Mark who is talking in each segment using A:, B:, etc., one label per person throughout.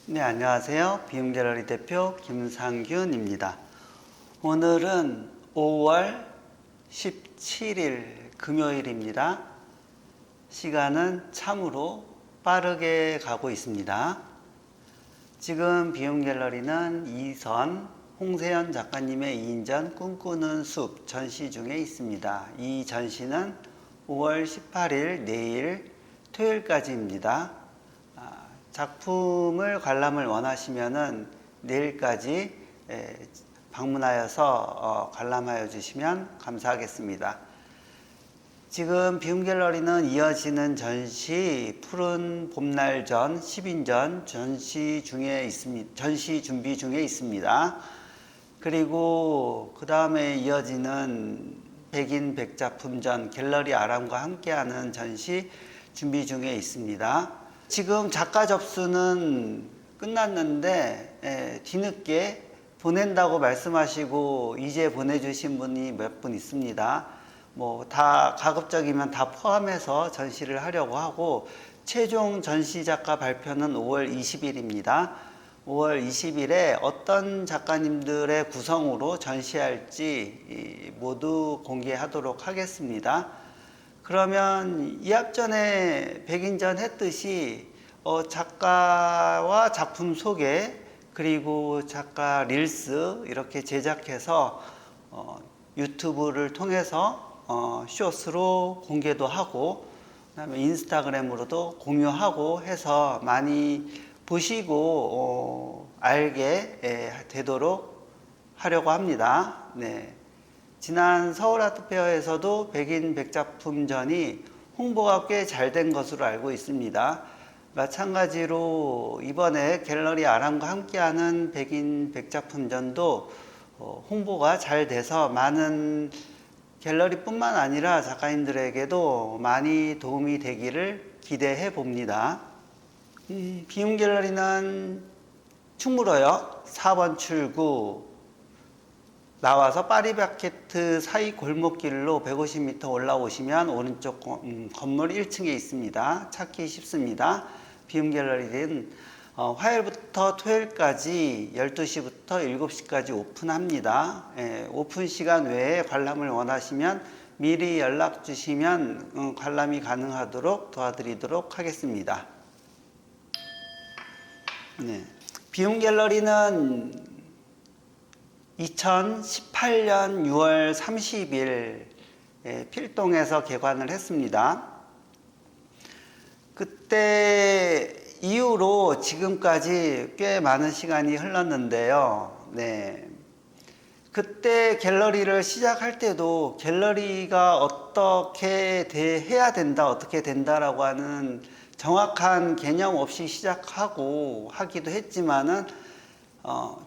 A: 네, 안녕하세요. 비움갤러리 대표 김상균입니다. 오늘은 5월 17일 금요일입니다. 시간은 참으로 빠르게 가고 있습니다. 지금 비움갤러리는 이선 홍세연 작가님의 2인전 꿈꾸는 숲 전시 중에 있습니다. 이 전시는 5월 18일 내일 토요일까지입니다. 작품을 관람을 원하시면은 내일까지 방문하여서 관람하여 주시면 감사하겠습니다. 지금 비움갤러리는 이어지는 전시 푸른 봄날 전 10인전 전시 준비 중에 있습니다. 그리고 그 다음에 이어지는 백인 백작품전 갤러리 아람과 함께하는 전시 준비 중에 있습니다. 지금 작가 접수는 끝났는데 뒤늦게 보낸다고 말씀하시고 이제 보내주신 분이 몇 분 있습니다. 뭐 다 가급적이면 다 포함해서 전시를 하려고 하고 최종 전시 작가 발표는 5월 20일입니다. 5월 20일에 어떤 작가님들의 구성으로 전시할지 모두 공개하도록 하겠습니다. 그러면 이학전에 백인전 했듯이 작가와 작품 소개 그리고 작가 릴스 이렇게 제작해서 유튜브를 통해서 쇼츠로 공개도 하고 그다음에 인스타그램으로도 공유하고 해서 많이 보시고 알게 되도록 하려고 합니다. 네. 지난 서울아트페어에서도 백인 백작품전이 홍보가 꽤 잘 된 것으로 알고 있습니다. 마찬가지로 이번에 갤러리 아람과 함께하는 백인 백작품전도 홍보가 잘 돼서 많은 갤러리뿐만 아니라 작가님들에게도 많이 도움이 되기를 기대해 봅니다. 비움갤러리는 충무로역 4번 출구 나와서 파리바게트 사이 골목길로 150m 올라오시면 오른쪽 건물 1층에 있습니다. 찾기 쉽습니다. 비움갤러리는 화요일부터 토요일까지 12시부터 7시까지 오픈합니다. 오픈 시간 외에 관람을 원하시면 미리 연락 주시면 관람이 가능하도록 도와드리도록 하겠습니다. 네. 비움갤러리는 2018년 6월 30일 필동에서 개관을 했습니다. 그때 이후로 지금까지 꽤 많은 시간이 흘렀는데요. 네. 그때 갤러리를 시작할 때도 갤러리가 어떻게 해야 된다, 어떻게 된다라고 하는 정확한 개념 없이 시작하고 하기도 했지만은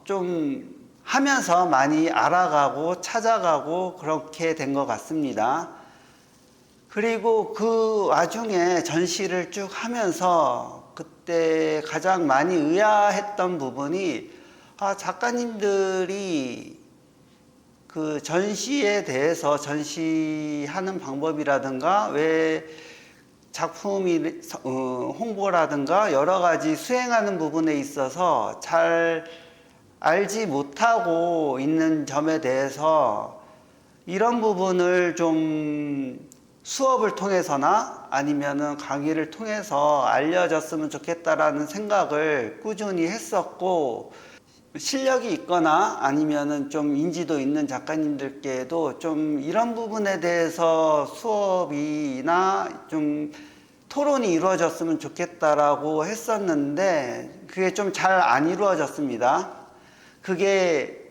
A: 좀 하면서 많이 알아가고 찾아가고 그렇게 된 것 같습니다. 그리고 그 와중에 전시를 쭉 하면서 그때 가장 많이 의아했던 부분이 작가님들이 그 전시에 대해서 전시하는 방법이라든가 왜 작품이 홍보라든가 여러 가지 수행하는 부분에 있어서 잘 알지 못하고 있는 점에 대해서 이런 부분을 좀 수업을 통해서나 아니면은 강의를 통해서 알려졌으면 좋겠다라는 생각을 꾸준히 했었고 실력이 있거나 아니면은 좀 인지도 있는 작가님들께도 좀 이런 부분에 대해서 수업이나 좀 토론이 이루어졌으면 좋겠다라고 했었는데 그게 좀 잘 안 이루어졌습니다. 그게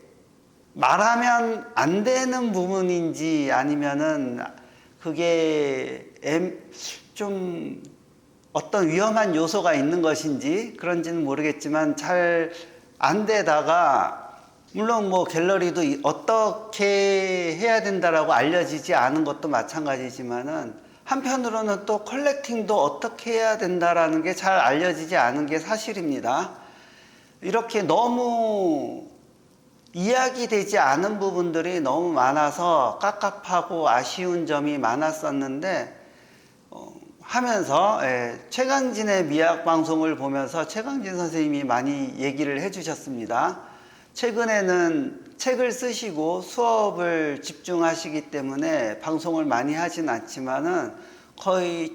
A: 말하면 안 되는 부분인지 아니면은 그게 좀 어떤 위험한 요소가 있는 것인지 그런지는 모르겠지만 잘 안 되다가 물론 뭐 갤러리도 어떻게 해야 된다라고 알려지지 않은 것도 마찬가지지만은 한편으로는 또 컬렉팅도 어떻게 해야 된다라는 게 잘 알려지지 않은 게 사실입니다. 이렇게 너무 이야기되지 않은 부분들이 너무 많아서 깝깝하고 아쉬운 점이 많았었는데 하면서 최강진의 미학 방송을 보면서 최강진 선생님이 많이 얘기를 해주셨습니다. 최근에는 책을 쓰시고 수업을 집중하시기 때문에 방송을 많이 하진 않지만은 거의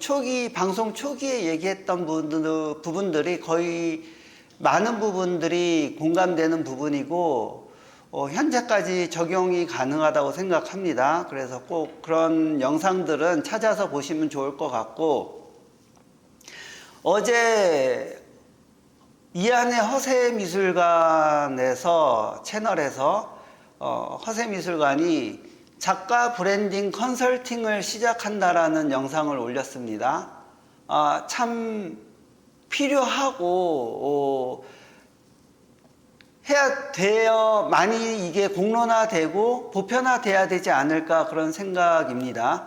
A: 방송 초기에 얘기했던 부분들이 거의 많은 부분들이 공감되는 부분이고 현재까지 적용이 가능하다고 생각합니다. 그래서 꼭 그런 영상들은 찾아서 보시면 좋을 것 같고, 어제 이안의 허세미술관에서 채널에서 허세미술관이 작가 브랜딩 컨설팅을 시작한다라는 영상을 올렸습니다. 참 필요하고 해야 돼요. 많이 이게 공론화되고 보편화돼야 되지 않을까 그런 생각입니다.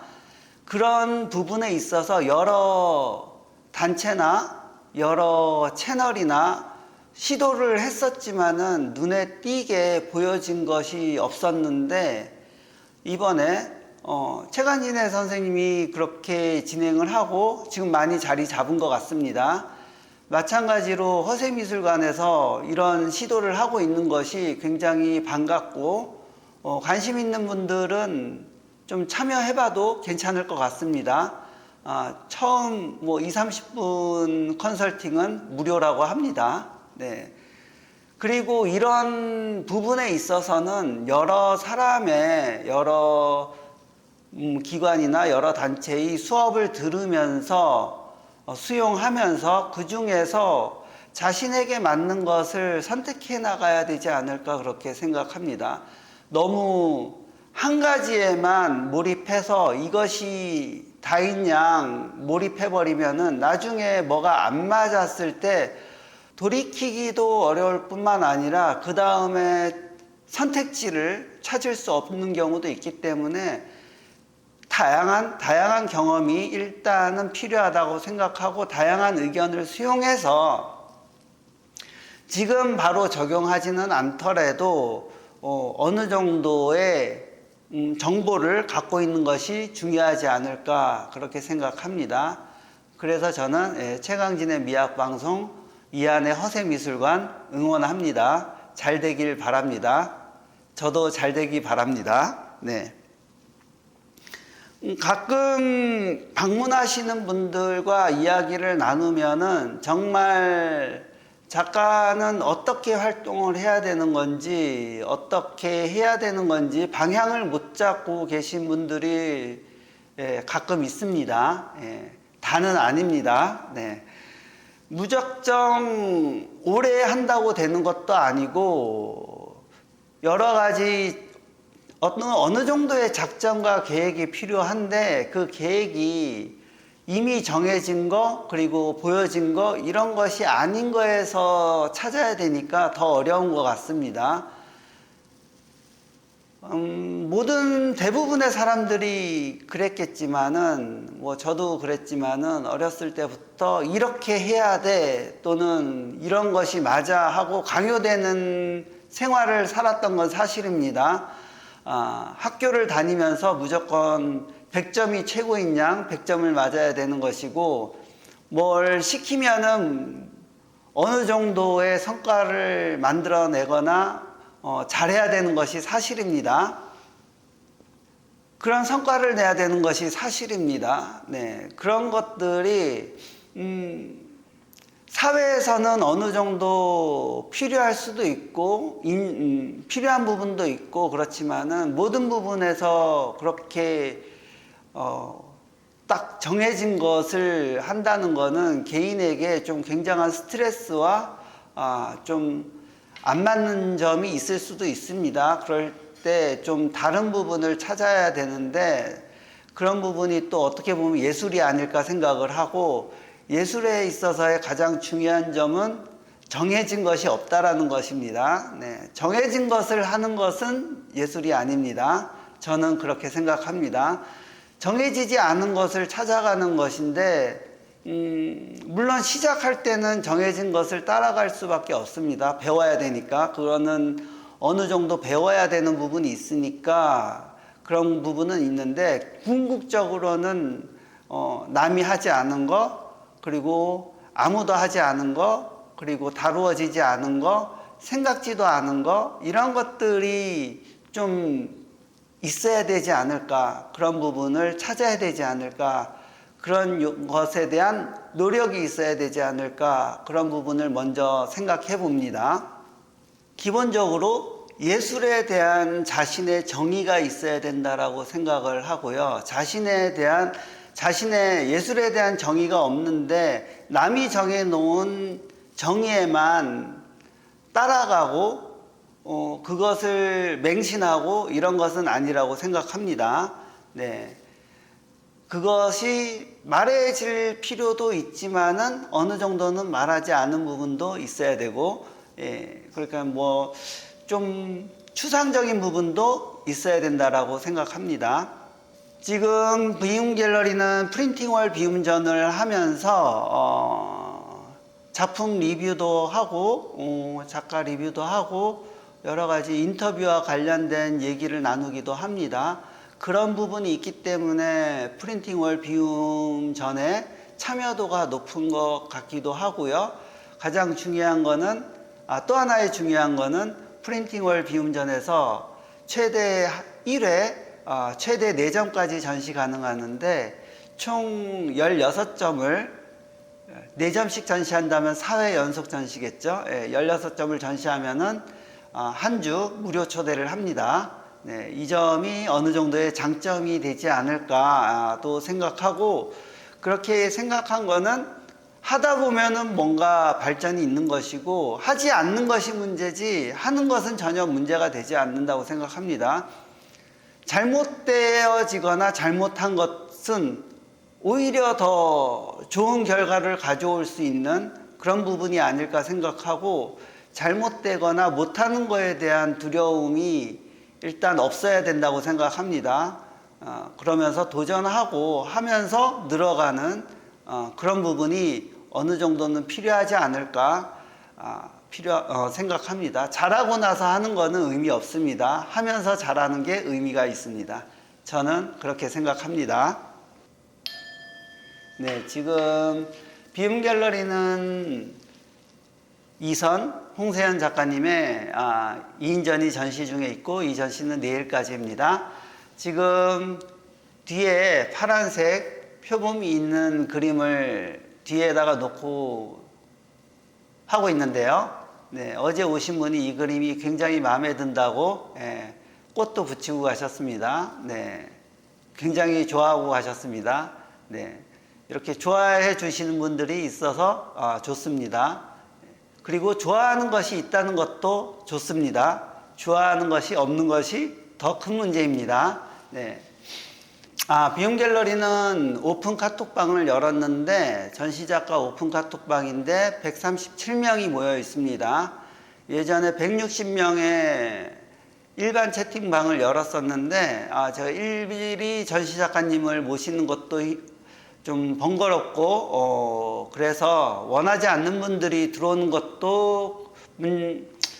A: 그런 부분에 있어서 여러 단체나 여러 채널이나 시도를 했었지만은 눈에 띄게 보여진 것이 없었는데, 이번에 최강진의 선생님이 그렇게 진행을 하고 지금 많이 자리 잡은 것 같습니다. 마찬가지로 허세미술관에서 이런 시도를 하고 있는 것이 굉장히 반갑고 관심 있는 분들은 좀 참여해봐도 괜찮을 것 같습니다. 처음 20-30분 컨설팅은 무료라고 합니다. 네. 그리고 이런 부분에 있어서는 여러 사람의 여러 기관이나 여러 단체의 수업을 들으면서 수용하면서 그 중에서 자신에게 맞는 것을 선택해 나가야 되지 않을까 그렇게 생각합니다. 너무 한 가지에만 몰입해서 이것이 다인 양 몰입해버리면은 나중에 뭐가 안 맞았을 때 돌이키기도 어려울 뿐만 아니라 그 다음에 선택지를 찾을 수 없는 경우도 있기 때문에 다양한 경험이 일단은 필요하다고 생각하고, 다양한 의견을 수용해서 지금 바로 적용하지는 않더라도 어느 정도의 정보를 갖고 있는 것이 중요하지 않을까 그렇게 생각합니다. 그래서 저는 최강진의 미학방송, 이안의 허세미술관 응원합니다. 잘 되길 바랍니다. 저도 잘 되기 바랍니다. 네. 가끔 방문하시는 분들과 이야기를 나누면은 정말 작가는 어떻게 활동을 해야 되는 건지, 어떻게 해야 되는 건지 방향을 못 잡고 계신 분들이 가끔 있습니다. 다는 아닙니다. 네. 무작정 오래 한다고 되는 것도 아니고 여러 가지 어느 정도의 작전과 계획이 필요한데, 그 계획이 이미 정해진 거 그리고 보여진 거 이런 것이 아닌 거에서 찾아야 되니까 더 어려운 것 같습니다. 대부분의 사람들이 그랬겠지만은 저도 그랬지만은 어렸을 때부터 이렇게 해야 돼 또는 이런 것이 맞아 하고 강요되는 생활을 살았던 건 사실입니다. 학교를 다니면서 무조건 100점이 최고인 양 100점을 맞아야 되는 것이고, 뭘 시키면은 어느 정도의 성과를 만들어내거나 잘해야 되는 것이 사실입니다. 그런 성과를 내야 되는 것이 사실입니다. 네, 그런 것들이 사회에서는 어느 정도 필요할 수도 있고 필요한 부분도 있고 그렇지만은 모든 부분에서 그렇게 딱 정해진 것을 한다는 것은 개인에게 좀 굉장한 스트레스와 좀 안 맞는 점이 있을 수도 있습니다. 그럴 때 좀 다른 부분을 찾아야 되는데, 그런 부분이 또 어떻게 보면 예술이 아닐까 생각을 하고, 예술에 있어서의 가장 중요한 점은 정해진 것이 없다라는 것입니다. 네, 정해진 것을 하는 것은 예술이 아닙니다. 저는 그렇게 생각합니다. 정해지지 않은 것을 찾아가는 것인데, 물론 시작할 때는 정해진 것을 따라갈 수밖에 없습니다. 배워야 되니까. 그거는 어느 정도 배워야 되는 부분이 있으니까 그런 부분은 있는데, 궁극적으로는 남이 하지 않은 거, 그리고 아무도 하지 않은 거, 그리고 다루어지지 않은 거, 생각지도 않은 거, 이런 것들이 좀 있어야 되지 않을까, 그런 부분을 찾아야 되지 않을까, 그런 것에 대한 노력이 있어야 되지 않을까, 그런 부분을 먼저 생각해 봅니다. 기본적으로 예술에 대한 자신의 정의가 있어야 된다라고 생각을 하고요. 자신의 예술에 대한 정의가 없는데 남이 정해놓은 정의에만 따라가고 그것을 맹신하고 이런 것은 아니라고 생각합니다. 네. 그것이 말해질 필요도 있지만은 어느 정도는 말하지 않은 부분도 있어야 되고, 그러니까 뭐 좀 추상적인 부분도 있어야 된다라고 생각합니다. 지금 비움 갤러리는 프린팅월 비움전을 하면서 작품 리뷰도 하고 작가 리뷰도 하고 여러 가지 인터뷰와 관련된 얘기를 나누기도 합니다. 그런 부분이 있기 때문에 프린팅월 비움전에 참여도가 높은 것 같기도 하고요. 가장 중요한 거는 또 하나의 중요한 거는 프린팅월 비움전에서 최대 1회 최대 4점까지 전시 가능하는데 총 16점을 4점씩 전시한다면 4회 연속 전시겠죠. 16점을 전시하면은 한 주 무료 초대를 합니다. 네, 이 점이 어느 정도의 장점이 되지 않을까 또 생각하고, 그렇게 생각한 거는 하다 보면은 뭔가 발전이 있는 것이고 하지 않는 것이 문제지 하는 것은 전혀 문제가 되지 않는다고 생각합니다. 잘못되어지거나 잘못한 것은 오히려 더 좋은 결과를 가져올 수 있는 그런 부분이 아닐까 생각하고, 잘못되거나 못하는 거에 대한 두려움이 일단 없어야 된다고 생각합니다. 그러면서 도전하고 하면서 늘어가는 그런 부분이 어느 정도는 필요하지 않을까 생각합니다. 잘하고 나서 하는 거는 의미 없습니다. 하면서 잘하는 게 의미가 있습니다. 저는 그렇게 생각합니다. 네, 지금 비움 갤러리는 이선 홍세현 작가님의 2인전이 전시 중에 있고, 이 전시는 내일까지입니다. 지금 뒤에 파란색 표범이 있는 그림을 뒤에다가 놓고 하고 있는데요. 네, 어제 오신 분이 이 그림이 굉장히 마음에 든다고 꽃도 붙이고 가셨습니다. 네, 굉장히 좋아하고 가셨습니다. 네, 이렇게 좋아해 주시는 분들이 있어서 좋습니다. 그리고 좋아하는 것이 있다는 것도 좋습니다. 좋아하는 것이 없는 것이 더 큰 문제입니다. 네. 비움 갤러리는 오픈 카톡방을 열었는데, 전시작가 오픈 카톡방인데 137명이 모여 있습니다. 예전에 160명의 일반 채팅방을 열었었는데, 제가 일일이 전시작가님을 모시는 것도 좀 번거롭고, 그래서 원하지 않는 분들이 들어오는 것도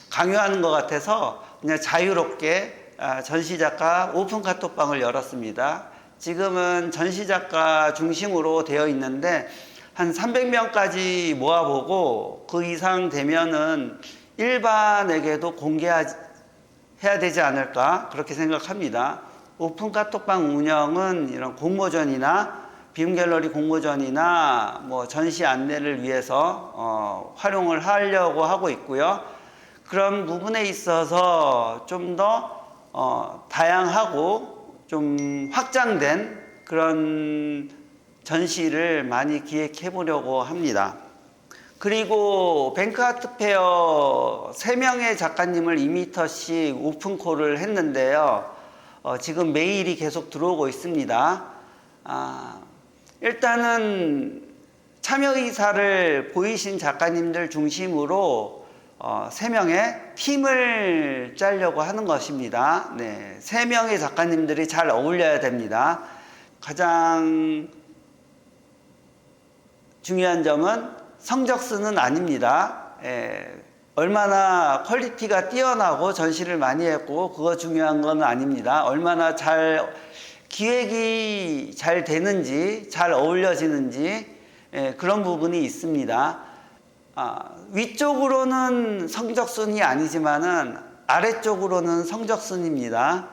A: 강요하는 것 같아서 그냥 자유롭게 전시작가 오픈 카톡방을 열었습니다. 지금은 전시작가 중심으로 되어 있는데 한 300명까지 모아보고 그 이상 되면은 일반에게도 공개해야 되지 않을까 그렇게 생각합니다. 오픈 카톡방 운영은 이런 공모전이나 비움 갤러리 공모전이나 뭐 전시 안내를 위해서 활용을 하려고 하고 있고요. 그런 부분에 있어서 좀 더 다양하고 좀 확장된 그런 전시를 많이 기획해 보려고 합니다. 그리고 뱅크아트 페어 3명의 작가님을 2m씩 오픈콜을 했는데요. 지금 메일이 계속 들어오고 있습니다. 일단은 참여 의사를 보이신 작가님들 중심으로 3명의 팀을 짜려고 하는 것입니다. 네, 3명의 작가님들이 잘 어울려야 됩니다. 가장 중요한 점은 성적순은 아닙니다. 얼마나 퀄리티가 뛰어나고 전시를 많이 했고 그거 중요한 건 아닙니다. 얼마나 잘 기획이 잘 되는지, 잘 어울려지는지 그런 부분이 있습니다. 위쪽으로는 성적순이 아니지만은 아래쪽으로는 성적순입니다.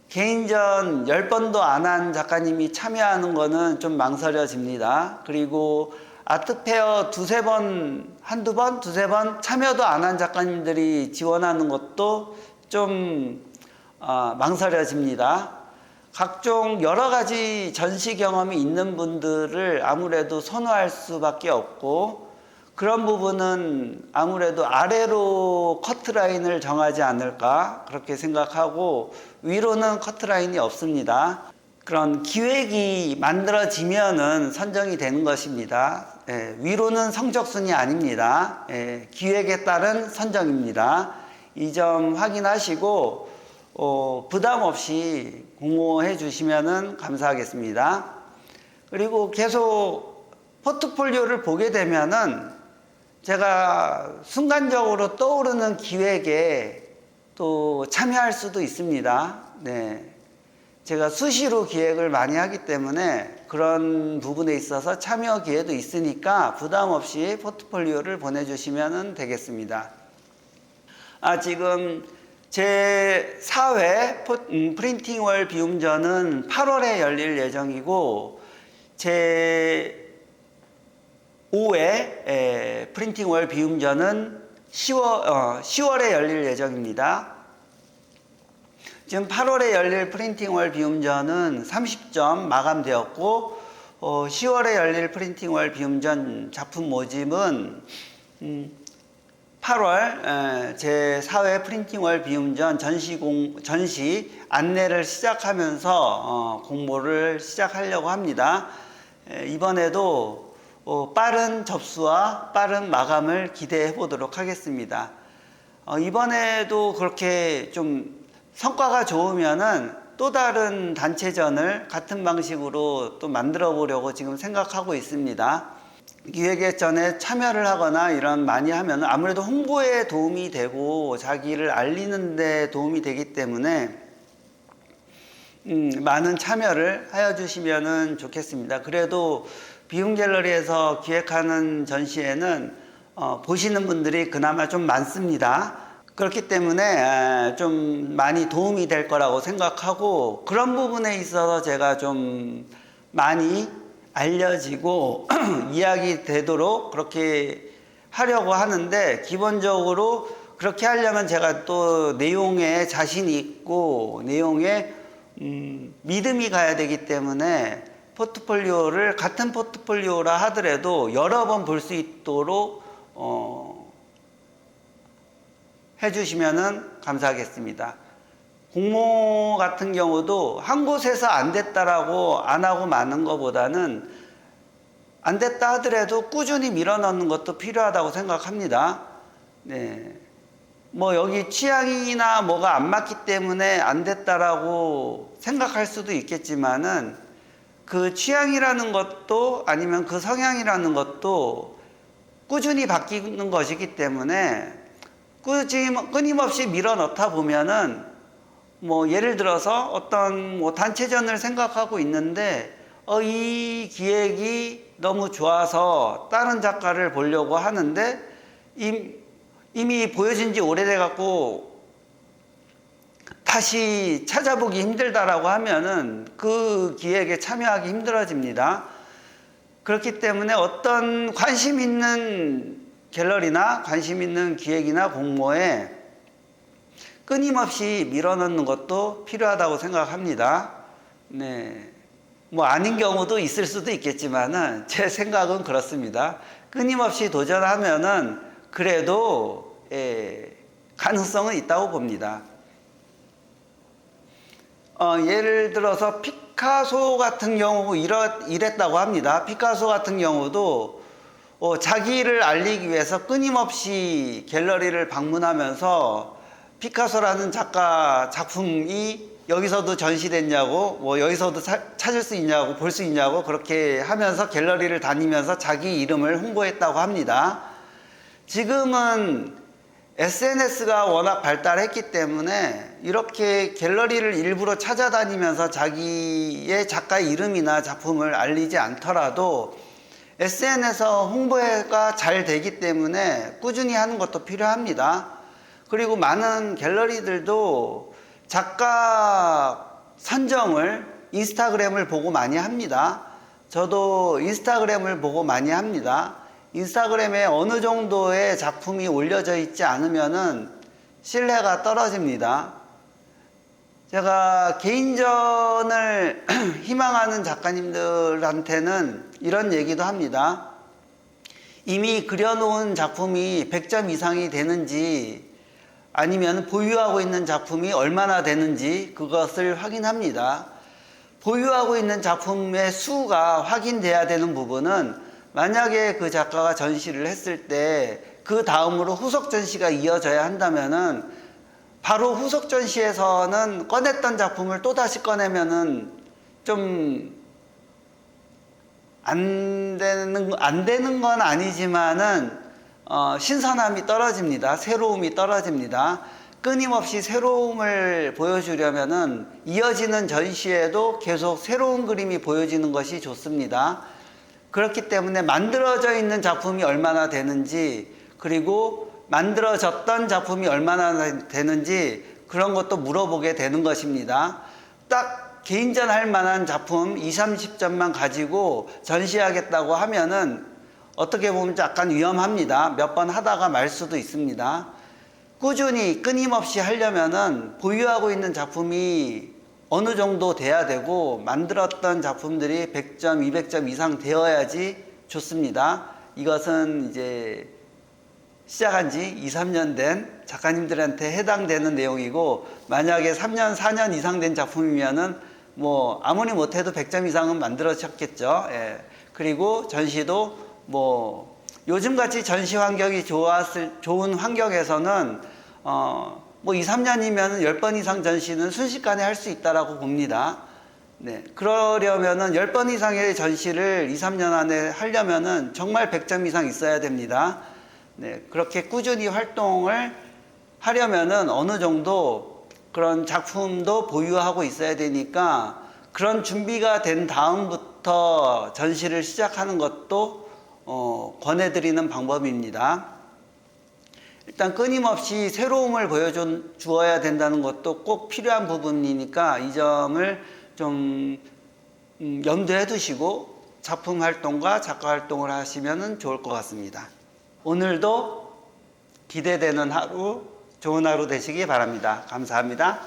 A: 개인전 10번도 안 한 작가님이 참여하는 거는 좀 망설여집니다. 그리고 아트페어 한두 번, 두세 번 참여도 안 한 작가님들이 지원하는 것도 좀 망설여집니다. 각종 여러 가지 전시 경험이 있는 분들을 아무래도 선호할 수밖에 없고, 그런 부분은 아무래도 아래로 커트라인을 정하지 않을까 그렇게 생각하고, 위로는 커트라인이 없습니다. 그런 기획이 만들어지면은 선정이 되는 것입니다. 위로는 성적순이 아닙니다. 기획에 따른 선정입니다. 이 점 확인하시고 부담 없이 공모해 주시면 감사하겠습니다. 그리고 계속 포트폴리오를 보게 되면은 제가 순간적으로 떠오르는 기획에 또 참여할 수도 있습니다. 제가 수시로 기획을 많이 하기 때문에 그런 부분에 있어서 참여 기회도 있으니까 부담 없이 포트폴리오를 보내주시면 되겠습니다. 지금 제 4회 프린팅월 비움전은 8월에 열릴 예정이고, 제 5회 프린팅월 비움전은 10월에 열릴 예정입니다. 지금 8월에 열릴 프린팅월 비움전은 30점 마감되었고, 10월에 열릴 프린팅월 비움전 작품 모집은 8월 제4회 프린팅월 비움전 전시 안내를 시작하면서 공모를 시작하려고 합니다. 이번에도 빠른 접수와 빠른 마감을 기대해 보도록 하겠습니다. 이번에도 그렇게 좀 성과가 좋으면은 또 다른 단체전을 같은 방식으로 또 만들어 보려고 지금 생각하고 있습니다. 기획전에 참여를 하거나 이런 많이 하면 아무래도 홍보에 도움이 되고 자기를 알리는 데 도움이 되기 때문에 많은 참여를 하여 주시면 좋겠습니다. 그래도 비움 갤러리에서 기획하는 전시회는 보시는 분들이 그나마 좀 많습니다. 그렇기 때문에 좀 많이 도움이 될 거라고 생각하고, 그런 부분에 있어서 제가 좀 많이 알려지고 이야기 되도록 그렇게 하려고 하는데, 기본적으로 그렇게 하려면 제가 또 내용에 자신이 있고 내용에 믿음이 가야 되기 때문에 포트폴리오를 같은 포트폴리오라 하더라도 여러 번 볼 수 있도록 해주시면 감사하겠습니다. 공모 같은 경우도 한 곳에서 안 됐다라고 안 하고 마는 것보다는 안 됐다 하더라도 꾸준히 밀어넣는 것도 필요하다고 생각합니다. 뭐 여기 취향이나 뭐가 안 맞기 때문에 안 됐다라고 생각할 수도 있겠지만은, 그 취향이라는 것도 아니면 그 성향이라는 것도 꾸준히 바뀌는 것이기 때문에 끊임없이 밀어넣다 보면은, 뭐 예를 들어서 어떤 단체전을 생각하고 있는데 이 기획이 너무 좋아서 다른 작가를 보려고 하는데 이미 보여진 지 오래돼 갖고 다시 찾아보기 힘들다라고 하면은 그 기획에 참여하기 힘들어집니다. 그렇기 때문에 어떤 관심 있는 갤러리나 관심 있는 기획이나 공모에 끊임없이 밀어넣는 것도 필요하다고 생각합니다. 뭐 아닌 경우도 있을 수도 있겠지만은 제 생각은 그렇습니다. 끊임없이 도전하면은 그래도 가능성은 있다고 봅니다. 예를 들어서 피카소 같은 경우 이랬다고 합니다. 피카소 같은 경우도 자기를 알리기 위해서 끊임없이 갤러리를 방문하면서 피카소라는 작가 작품이 여기서도 전시됐냐고, 뭐 여기서도 찾을 수 있냐고, 볼 수 있냐고 그렇게 하면서 갤러리를 다니면서 자기 이름을 홍보했다고 합니다. 지금은 SNS가 워낙 발달했기 때문에 이렇게 갤러리를 일부러 찾아다니면서 자기의 작가 이름이나 작품을 알리지 않더라도 SNS 홍보가 잘 되기 때문에 꾸준히 하는 것도 필요합니다. 그리고 많은 갤러리들도 작가 선정을 인스타그램을 보고 많이 합니다. 저도 인스타그램을 보고 많이 합니다. 인스타그램에 어느 정도의 작품이 올려져 있지 않으면은 신뢰가 떨어집니다. 제가 개인전을 희망하는 작가님들한테는 이런 얘기도 합니다. 이미 그려놓은 작품이 100점 이상이 되는지 아니면 보유하고 있는 작품이 얼마나 되는지 그것을 확인합니다. 보유하고 있는 작품의 수가 확인돼야 되는 부분은 만약에 그 작가가 전시를 했을 때 그 다음으로 후속 전시가 이어져야 한다면은 바로 후속 전시에서는 꺼냈던 작품을 또다시 꺼내면은 좀 안 되는 건 아니지만은 신선함이 떨어집니다. 새로움이 떨어집니다. 끊임없이 새로움을 보여주려면은 이어지는 전시에도 계속 새로운 그림이 보여지는 것이 좋습니다. 그렇기 때문에 만들어져 있는 작품이 얼마나 되는지, 그리고 만들어졌던 작품이 얼마나 되는지 그런 것도 물어보게 되는 것입니다. 딱 개인전 할 만한 작품 20, 30점만 가지고 전시하겠다고 하면은 어떻게 보면 약간 위험합니다. 몇 번 하다가 말 수도 있습니다. 꾸준히 끊임없이 하려면은 보유하고 있는 작품이 어느 정도 돼야 되고 만들었던 작품들이 100점, 200점 이상 되어야지 좋습니다. 이것은 이제 시작한 지 2, 3년 된 작가님들한테 해당되는 내용이고, 만약에 3년, 4년 이상 된 작품이면은 뭐 아무리 못해도 100점 이상은 만들어졌겠죠. 예. 그리고 전시도 뭐 요즘같이 전시 환경이 좋은 환경에서는 뭐 2, 3년이면 10번 이상 전시는 순식간에 할 수 있다라고 봅니다. 네. 그러려면은 10번 이상의 전시를 2, 3년 안에 하려면은 정말 100점 이상 있어야 됩니다. 네. 그렇게 꾸준히 활동을 하려면은 어느 정도 그런 작품도 보유하고 있어야 되니까 그런 준비가 된 다음부터 전시를 시작하는 것도 권해드리는 방법입니다. 일단 끊임없이 새로움을 보여주어야 된다는 것도 꼭 필요한 부분이니까 이 점을 좀 염두에 두시고 작품 활동과 작가 활동을 하시면 좋을 것 같습니다. 오늘도 기대되는 하루, 좋은 하루 되시기 바랍니다. 감사합니다.